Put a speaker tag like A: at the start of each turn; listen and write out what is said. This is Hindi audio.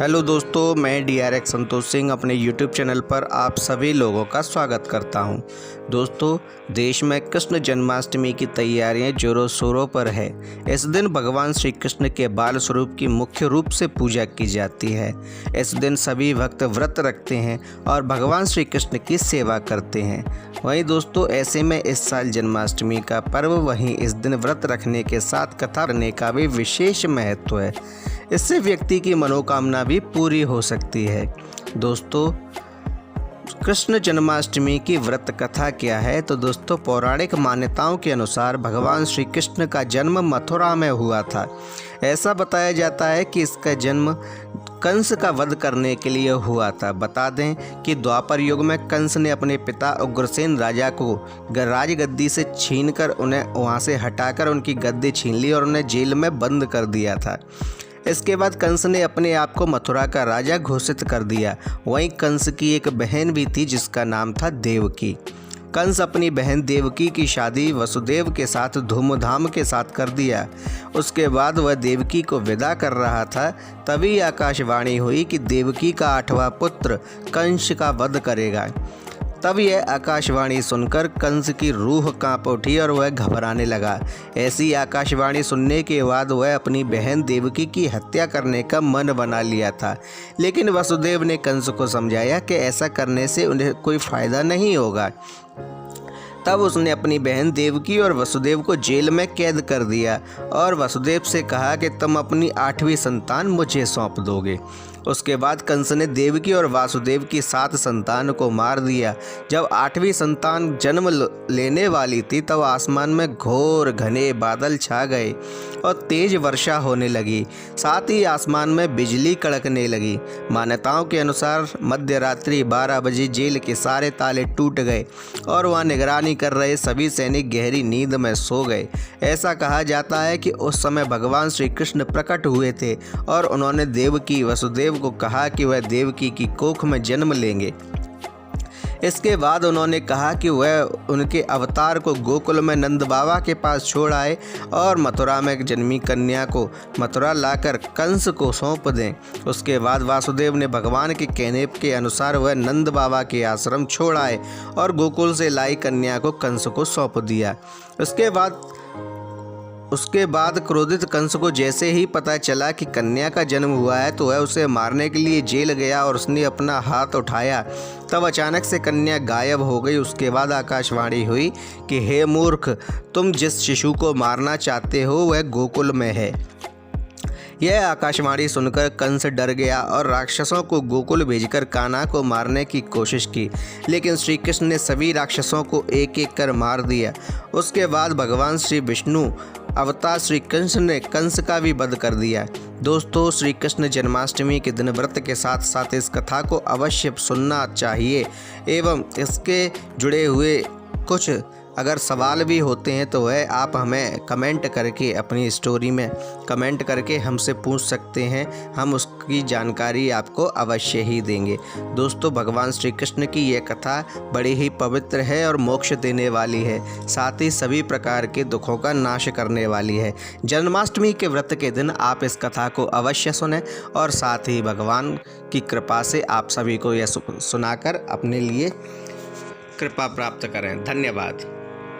A: हेलो दोस्तों, मैं DRX संतोष सिंह अपने YouTube चैनल पर आप सभी लोगों का स्वागत करता हूं। दोस्तों, देश में कृष्ण जन्माष्टमी की तैयारियां जोरों शोरों पर है। इस दिन भगवान श्री कृष्ण के बाल स्वरूप की मुख्य रूप से पूजा की जाती है। इस दिन सभी भक्त व्रत रखते हैं और भगवान श्री कृष्ण की सेवा करते हैं। वहीं दोस्तों, ऐसे में इस साल जन्माष्टमी का पर्व वहीं इस दिन व्रत रखने के साथ कथा करने का भी विशेष महत्व है। इससे व्यक्ति की मनोकामना भी पूरी हो सकती है। दोस्तों, कृष्ण जन्माष्टमी की व्रत कथा क्या है? तो दोस्तों, पौराणिक मान्यताओं के अनुसार भगवान श्री कृष्ण का जन्म मथुरा में हुआ था। ऐसा बताया जाता है कि इसका जन्म कंस का वध करने के लिए हुआ था। बता दें कि द्वापर युग में कंस ने अपने पिता उग्रसेन राजा को राजगद्दी से छीनकर उन्हें वहां से हटाकर उनकी गद्दी छीन ली और उन्हें जेल में बंद कर दिया था। इसके बाद कंस ने अपने आप को मथुरा का राजा घोषित कर दिया। वहीं कंस की एक बहन भी थी जिसका नाम था देवकी। कंस अपनी बहन देवकी की शादी वसुदेव के साथ धूमधाम के साथ कर दिया। उसके बाद वह देवकी को विदा कर रहा था, तभी आकाशवाणी हुई कि देवकी का 8वां पुत्र कंस का वध करेगा। तब यह आकाशवाणी सुनकर कंस की रूह कांप उठी और वह घबराने लगा। ऐसी आकाशवाणी सुनने के बाद वह अपनी बहन देवकी की हत्या करने का मन बना लिया था, लेकिन वसुदेव ने कंस को समझाया कि ऐसा करने से उन्हें कोई फायदा नहीं होगा। तब उसने अपनी बहन देवकी और वसुदेव को जेल में कैद कर दिया और वसुदेव से कहा कि तुम अपनी 8वीं संतान मुझे सौंप दोगे। उसके बाद कंस ने देवकी और वासुदेव की 7 संतान को मार दिया। जब 8वीं संतान जन्म लेने वाली थी तब आसमान में घोर घने बादल छा गए और तेज वर्षा होने लगी। साथ ही आसमान में बिजली कड़कने लगी। मान्यताओं के अनुसार मध्य रात्रि 12 बजे जेल के सारे ताले टूट गए और वहाँ निगरानी कर रहे सभी सैनिक गहरी नींद में सो गए। ऐसा कहा जाता है कि उस समय भगवान श्री कृष्ण प्रकट हुए थे और उन्होंने देवकी वसुदेव को कहा कि वह देवकी की कोख में जन्म लेंगे। इसके बाद उन्होंने कहा कि वह उनके अवतार को गोकुल में नंद बाबा के पास छोड़ आए और मथुरा में जन्मी कन्या को मथुरा लाकर कंस को सौंप दें। उसके बाद वासुदेव ने भगवान के कहने के अनुसार वह नंद बाबा के आश्रम छोड़ आए और गोकुल से लाई कन्या को कंस को सौंप दिया। उसके बाद क्रोधित कंस को जैसे ही पता चला कि कन्या का जन्म हुआ है तो वह उसे मारने के लिए जेल गया और उसने अपना हाथ उठाया। तब अचानक से कन्या गायब हो गई। उसके बाद आकाशवाणी हुई कि हे मूर्ख, तुम जिस शिशु को मारना चाहते हो वह गोकुल में है। यह आकाशवाणी सुनकर कंस डर गया और राक्षसों को गोकुल भेजकर कान्हा को मारने की कोशिश की, लेकिन श्री कृष्ण ने सभी राक्षसों को एक एक कर मार दिया। उसके बाद भगवान श्री विष्णु अवतार श्री कृष्ण ने कंस का भी वध कर दिया। दोस्तों, श्री कृष्ण जन्माष्टमी के दिन व्रत के साथ साथ इस कथा को अवश्य सुनना चाहिए एवं इसके जुड़े हुए कुछ अगर सवाल भी होते हैं तो वह आप हमें कमेंट करके अपनी स्टोरी में कमेंट करके हमसे पूछ सकते हैं। हम उसकी जानकारी आपको अवश्य ही देंगे। दोस्तों, भगवान श्री कृष्ण की यह कथा बड़ी ही पवित्र है और मोक्ष देने वाली है, साथ ही सभी प्रकार के दुखों का नाश करने वाली है। जन्माष्टमी के व्रत के दिन आप इस कथा को अवश्य सुनें और साथ ही भगवान की कृपा से आप सभी को यह सुनाकर अपने लिए कृपा प्राप्त करें। धन्यवाद।